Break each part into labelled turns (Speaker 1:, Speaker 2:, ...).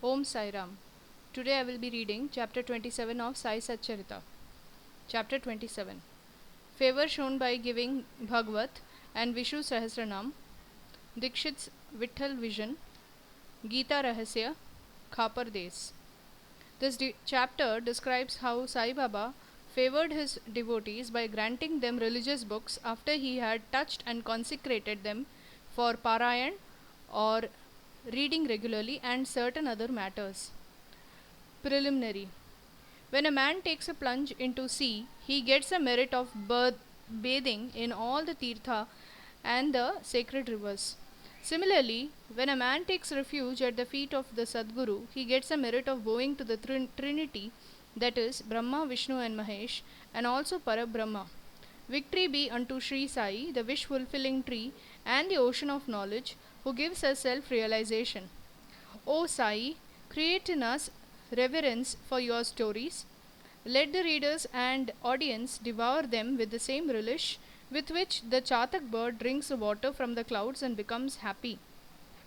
Speaker 1: Om Sai Ram. Today I will be reading chapter 27 of Sai Satcharita. Chapter 27. Favor shown by giving Bhagvat and Vishnu Sahasranam, Dikshit's Vitthal Vision, Gita Rahasya, Khapar Des. This chapter describes how Sai Baba favored his devotees by granting them religious books after he had touched and consecrated them for Parayan or reading regularly and certain other matters. Preliminary. When a man takes a plunge into sea, he gets the merit of bathing in all the tirtha and the sacred rivers. Similarly, when a man takes refuge at the feet of the Sadguru, he gets the merit of bowing to the Trinity, that is, Brahma, Vishnu, and Mahesh, and also Parabrahma. Victory be unto Sri Sai, the wish fulfilling tree, and the ocean of knowledge, who gives us self realization. O Sai, create in us reverence for your stories. Let the readers and audience devour them with the same relish with which the chatak bird drinks the water from the clouds and becomes happy.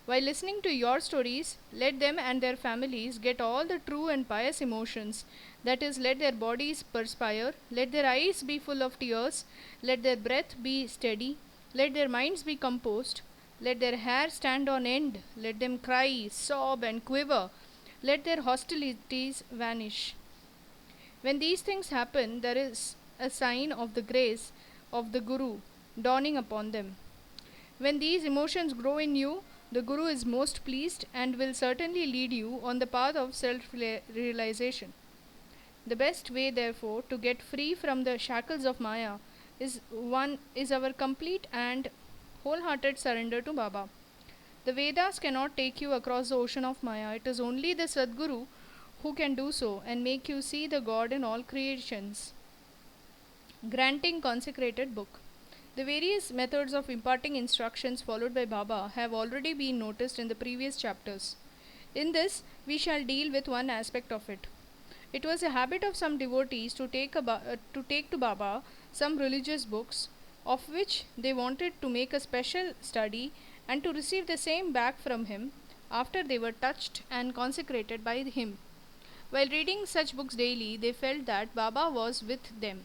Speaker 1: While listening to your stories, let them and their families get all the true and pious emotions. That is, let their bodies perspire, let their eyes be full of tears, let their breath be steady, let their minds be composed, let their hair stand on end, let them cry, sob, and quiver, let their hostilities vanish. When these things happen, there is a sign of the grace of the Guru dawning upon them. When these emotions grow in you, the Guru is most pleased and will certainly lead you on the path of self-realization. The best way, therefore, to get free from the shackles of Maya is our complete and wholehearted surrender to Baba. The Vedas cannot take you across the ocean of Maya. It is only the Sadguru who can do so and make you see the God in all creations. Granting consecrated book. The various methods of imparting instructions followed by Baba have already been noticed in the previous chapters. In this, we shall deal with one aspect of it. It was a habit of some devotees to take to Baba some religious books, of which they wanted to make a special study and to receive the same back from him after they were touched and consecrated by him. While reading such books daily, they felt that Baba was with them.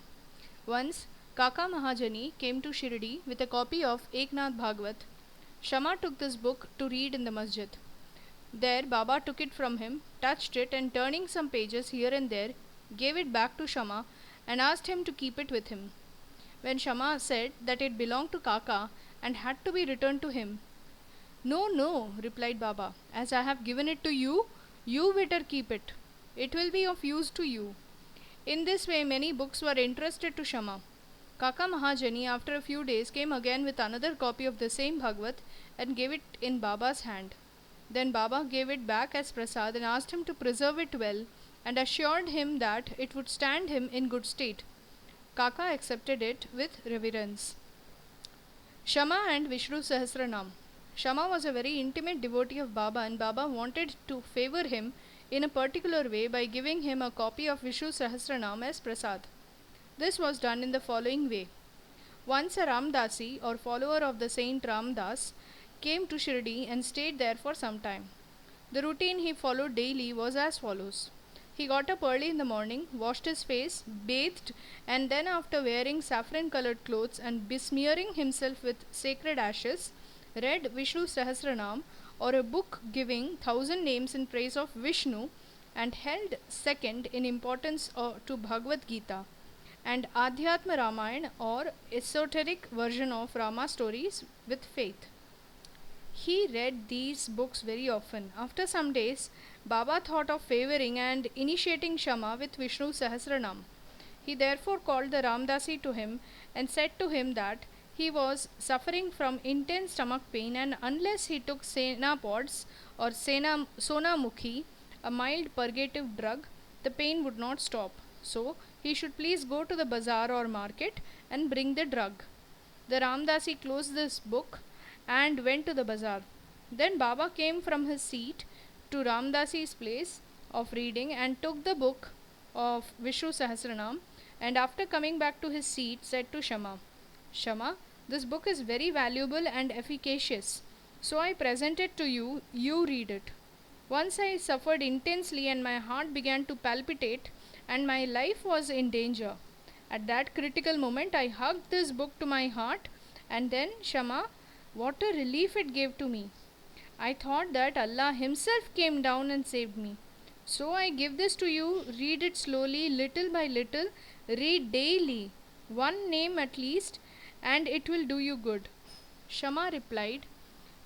Speaker 1: Once, Kaka Mahajani came to Shirdi with a copy of Eknath Bhagwat. Shama took this book to read in the masjid. There, Baba took it from him, touched it, and turning some pages here and there, gave it back to Shama and asked him to keep it with him. When Shama said that it belonged to Kaka and had to be returned to him, "No, no," replied Baba, "as I have given it to you, you better keep it. It will be of use to you." In this way, many books were entrusted to Shama. Kaka Mahajani, after a few days, came again with another copy of the same Bhagvat and gave it in Baba's hand. Then Baba gave it back as prasad and asked him to preserve it well and assured him that it would stand him in good state. Kaka accepted it with reverence. Shama and Vishnu Sahasranam. Shama was a very intimate devotee of Baba and Baba wanted to favor him in a particular way by giving him a copy of Vishnu Sahasranam as prasad. This was done in the following way. Once a Ramdasi or follower of the saint Ramdas came to Shirdi and stayed there for some time. The routine he followed daily was as follows. He got up early in the morning, washed his face, bathed, and then after wearing saffron-colored clothes and besmearing himself with sacred ashes, read Vishnu Sahasranam or a book giving 1,000 names in praise of Vishnu and held second in importance to Bhagavad Gita and Adhyatma Ramayana or esoteric version of Rama stories with faith. He read these books very often. After some days, Baba thought of favoring and initiating Shama with Vishnu Sahasranam. He therefore called the Ramdasi to him and said to him that he was suffering from intense stomach pain and unless he took Sena pods or Sona Mukhi, a mild purgative drug, the pain would not stop. So, he should please go to the bazaar or market and bring the drug. The Ramdasi closed this book and went to the bazaar. Then Baba came from his seat to Ramdasi's place of reading and took the book of Vishnu Sahasranam and after coming back to his seat said to Shama, "Shama, this book is very valuable and efficacious, so I present it to you, you read it." Once I suffered intensely and my heart began to palpitate and my life was in danger. At that critical moment, I hugged this book to my heart, and then, Shama, what a relief it gave to me. I thought that Allah Himself came down and saved me. So I give this to you, read it slowly, little by little, read daily, one name at least, and it will do you good. Shama replied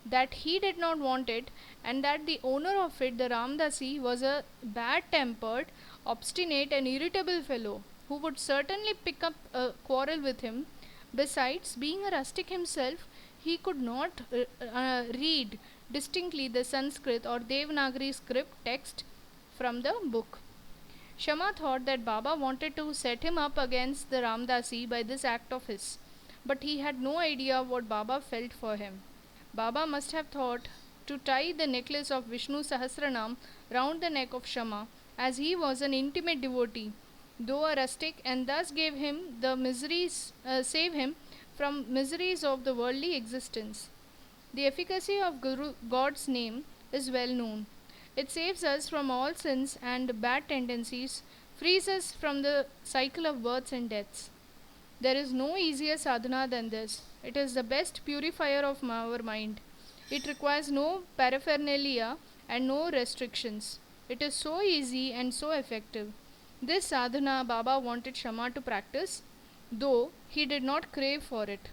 Speaker 1: that he did not want it and that the owner of it, the Ramdasi, was a bad tempered, obstinate, and irritable fellow who would certainly pick up a quarrel with him. Besides, being a rustic himself, he could not read distinctly the Sanskrit or Devanagari script text from the book. Shama thought that Baba wanted to set him up against the Ramdasi by this act of his, but he had no idea what Baba felt for him. Baba must have thought to tie the necklace of Vishnu Sahasranam round the neck of Shama, as he was an intimate devotee, though a rustic, and thus save him from miseries of the worldly existence. The efficacy of God's name is well known. It saves us from all sins and bad tendencies, frees us from the cycle of births and deaths. There is no easier sadhana than this. It is the best purifier of our mind. It requires no paraphernalia and no restrictions. It is so easy and so effective. This sadhana Baba wanted Shama to practice, though he did not crave for it.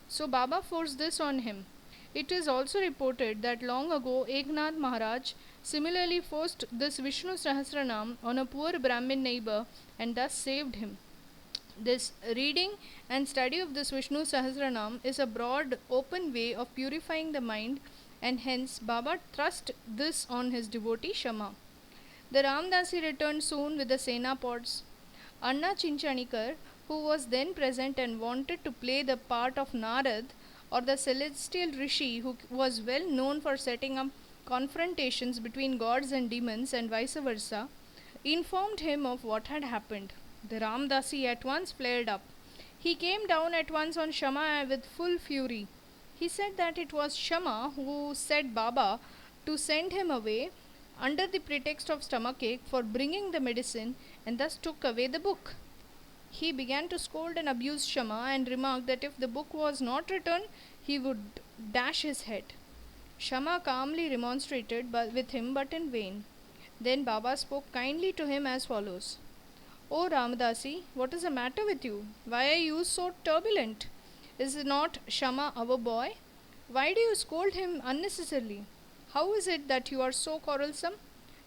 Speaker 1: So Baba forced this on him. It is also reported that long ago Eknath Maharaj similarly forced this Vishnu Sahasranam on a poor Brahmin neighbor and thus saved him. This reading and study of this Vishnu Sahasranam is a broad, open way of purifying the mind, and hence Baba thrust this on his devotee Shama. The Ramdasi returned soon with the Senapods. Anna Chinchanikar, who was then present and wanted to play the part of Narad, or the celestial Rishi, who was well known for setting up confrontations between gods and demons and vice versa, informed him of what had happened. The Ramdasi at once flared up. He came down at once on Shama with full fury. He said that it was Shama who said Baba to send him away under the pretext of stomachache for bringing the medicine, and thus took away the book. He began to scold and abuse Shama and remarked that if the book was not returned, he would dash his head. Shama calmly remonstrated with him, but in vain. Then Baba spoke kindly to him as follows. "O Ramadasi, what is the matter with you? Why are you so turbulent? Is not Shama our boy? Why do you scold him unnecessarily? How is it that you are so quarrelsome?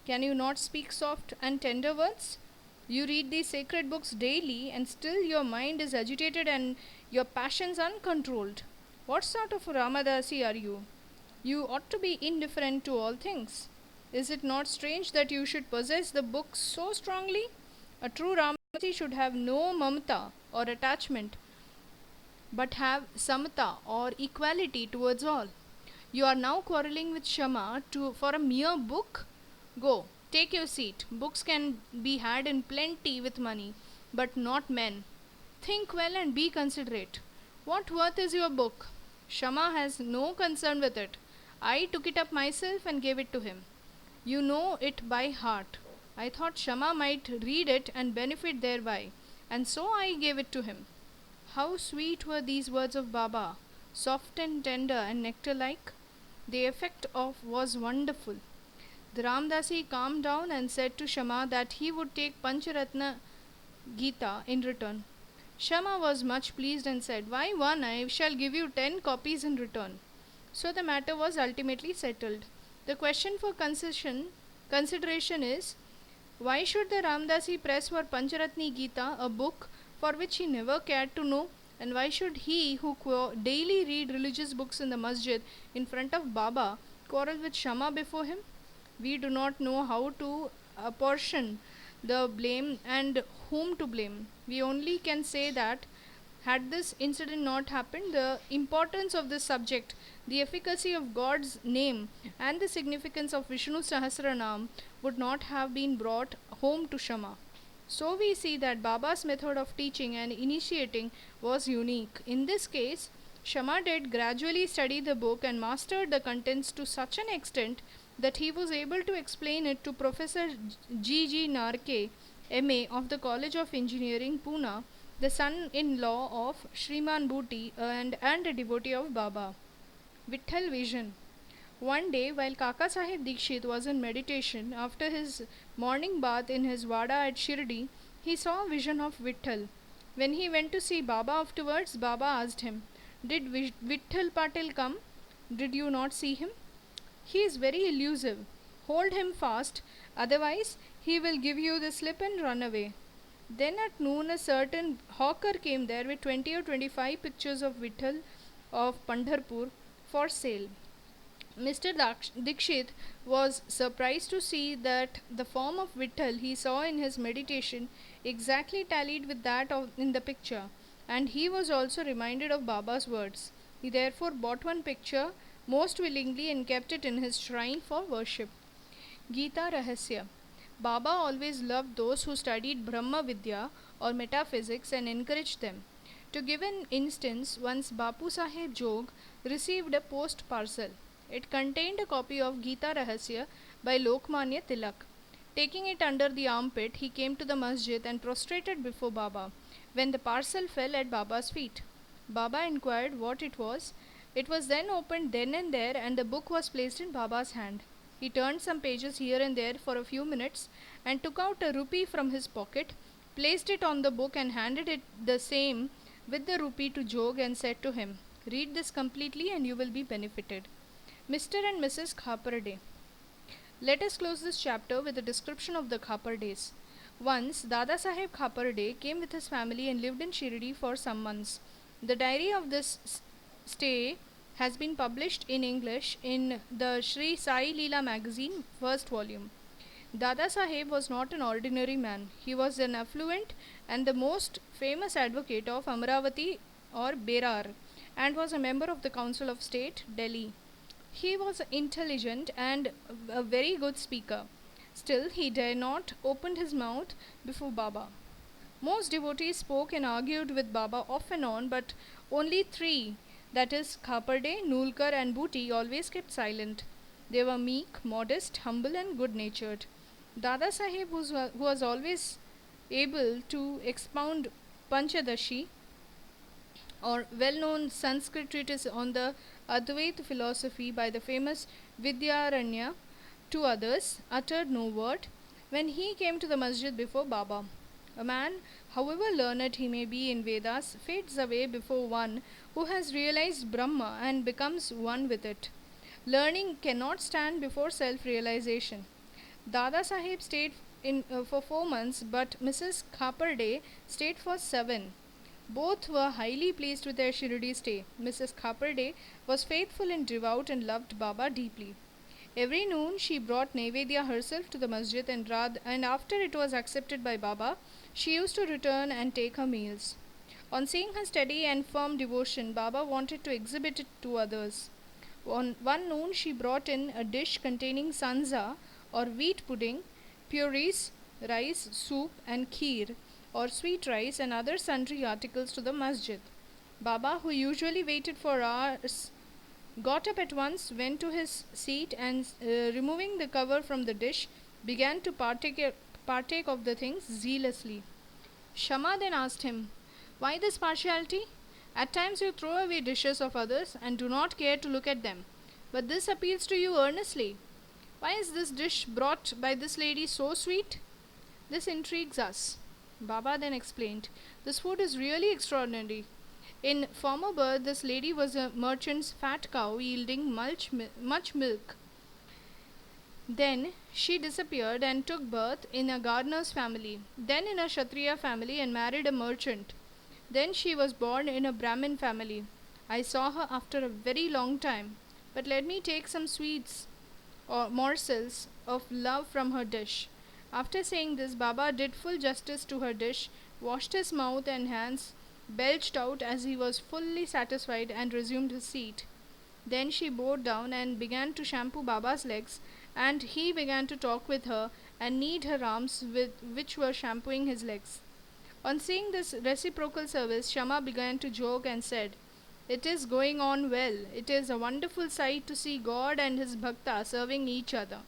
Speaker 1: Can you not speak soft and tender words? You read these sacred books daily, and still your mind is agitated and your passions uncontrolled. What sort of Ramadasi are you? You ought to be indifferent to all things. Is it not strange that you should possess the book so strongly? A true Ramadasi should have no mamata or attachment, but have samata or equality towards all. You are now quarrelling with Shama for a mere book? Go, take your seat. Books can be had in plenty with money, but not men. Think well and be considerate. What worth is your book? Shama has no concern with it. I took it up myself and gave it to him. You know it by heart. I thought Shama might read it and benefit thereby, and so I gave it to him." How sweet were these words of Baba, soft and tender and nectar-like. The effect of was wonderful. The Ramdasi calmed down and said to Shama that he would take Pancharatna Gita in return. Shama was much pleased and said, "Why one? I shall give you 10 copies in return." So the matter was ultimately settled. The question for consideration is, why should the Ramdasi press for Pancharatni Gita, a book for which he never cared to know, and why should he, who daily read religious books in the masjid in front of Baba, quarrel with Shama before him? We do not know how to apportion the blame and whom to blame. We only can say that had this incident not happened, the importance of this subject, the efficacy of God's name, and the significance of Vishnu Sahasranam would not have been brought home to Shama. So we see that Baba's method of teaching and initiating was unique. In this case, Shama did gradually study the book and mastered the contents to such an extent that he was able to explain it to Professor G. Narke, M.A. of the College of Engineering, Pune, the son-in-law of Shriman Bhuti and a devotee of Baba. Vitthal Vision. One day, while Kaka Sahib Dikshit was in meditation after his morning bath in his Vada at Shirdi, he saw a vision of Vitthal. When he went to see Baba afterwards, Baba asked him, "Did Vitthal Patil come? Did you not see him? He is very elusive. Hold him fast, otherwise he will give you the slip and run away." Then at noon a certain hawker came there with 20 or 25 pictures of Vitthal of Pandharpur for sale. Mr. Dikshit was surprised to see that the form of Vitthal he saw in his meditation exactly tallied with that in the picture, and he was also reminded of Baba's words. He therefore bought one picture most willingly and kept it in his shrine for worship. Gita Rahasya. Baba always loved those who studied Brahma Vidya or metaphysics and encouraged them. To give an instance, once Bapu Saheb Jog received a post parcel. It contained a copy of Gita Rahasya by Lokmanya Tilak. Taking it under the armpit, he came to the masjid and prostrated before Baba, when the parcel fell at Baba's feet. Baba inquired what it was. It was then opened then and there, and the book was placed in Baba's hand. He turned some pages here and there for a few minutes and took out a rupee from his pocket, placed it on the book and handed it the same with the rupee to Jog and said to him, "Read this completely and you will be benefited." Mr. and Mrs. Khaparde. Let us close this chapter with a description of the Khapardes. Once, Dada Saheb Khaparde came with his family and lived in Shirdi for some months. The diary of this stay has been published in English in the Sri Sai Leela magazine, first volume. Dada Saheb was not an ordinary man. He was an affluent and the most famous advocate of Amravati or Berar, and was a member of the Council of State, Delhi. He was intelligent and a very good speaker. Still, he dare not open his mouth before Baba. Most devotees spoke and argued with Baba off and on, but only three, that is, Khaparde, Nulkar and Bhuti, always kept silent. They were meek, modest, humble and good-natured. Dada Saheb, who was always able to expound Panchadashi, or well-known Sanskrit treatise on the Advaita philosophy by the famous Vidyaranya, to others, uttered no word when he came to the masjid before Baba. A man, however learned he may be in Vedas, fades away before one who has realized Brahma and becomes one with it. Learning cannot stand before self-realization. Dada Saheb stayed for 4 months, but Mrs. Khaparde stayed for 7. Both were highly pleased with their Shirdi stay. Mrs. Khaparde was faithful and devout and loved Baba deeply. Every noon she brought Naivedya herself to the masjid, and after it was accepted by Baba, she used to return and take her meals. On seeing her steady and firm devotion, Baba wanted to exhibit it to others. On one noon she brought in a dish containing sanza or wheat pudding, puris, rice, soup and kheer or sweet rice and other sundry articles to the masjid. Baba, who usually waited for hours, got up at once, went to his seat and removing the cover from the dish, began to partake of the things zealously. Shama then asked him, "Why this partiality? At times you throw away dishes of others and do not care to look at them, but this appeals to you earnestly. Why is this dish brought by this lady so sweet? This intrigues us." Baba then explained, "This food is really extraordinary. In former birth, this lady was a merchant's fat cow yielding much milk. Then she disappeared and took birth in a gardener's family, then in a Kshatriya family and married a merchant. Then she was born in a Brahmin family. I saw her after a very long time, but let me take some sweets or morsels of love from her dish." After saying this, Baba did full justice to her dish, washed his mouth and hands, belched out as he was fully satisfied and resumed his seat. Then she bowed down and began to shampoo Baba's legs, and he began to talk with her and knead her arms which were shampooing his legs. On seeing this reciprocal service, Shama began to joke and said, It is going on well. It is a wonderful sight to see God and his bhakta serving each other.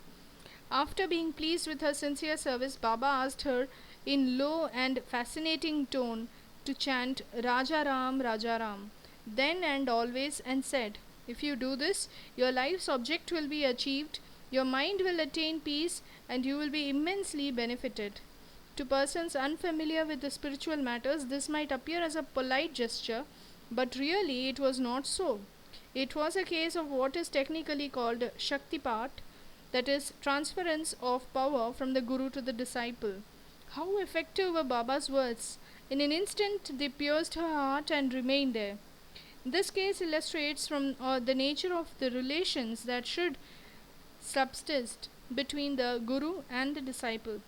Speaker 1: After being pleased with her sincere service, Baba asked her in low and fascinating tone to chant Raja Ram, Raja Ram, then and always, and said, "If you do this, your life's object will be achieved, your mind will attain peace, and you will be immensely benefited." To persons unfamiliar with the spiritual matters, this might appear as a polite gesture, but really it was not so. It was a case of what is technically called Shaktipat, that is, transference of power from the Guru to the disciple. How effective were Baba's words! In an instant they pierced her heart and remained there. This case illustrates from the nature of the relations that should subsist between the Guru and the disciple.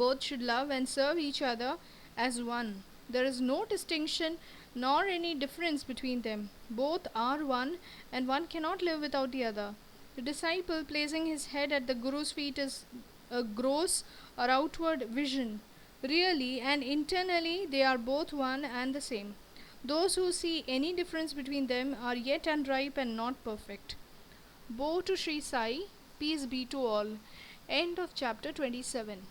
Speaker 1: Both should love and serve each other as one. There is no distinction nor any difference between them. Both are one, and one cannot live without the other. The disciple placing his head at the Guru's feet is a gross or outward vision. Really and internally they are both one and the same. Those who see any difference between them are yet unripe and not perfect. Bow to Sri Sai, peace be to all. End of chapter 27.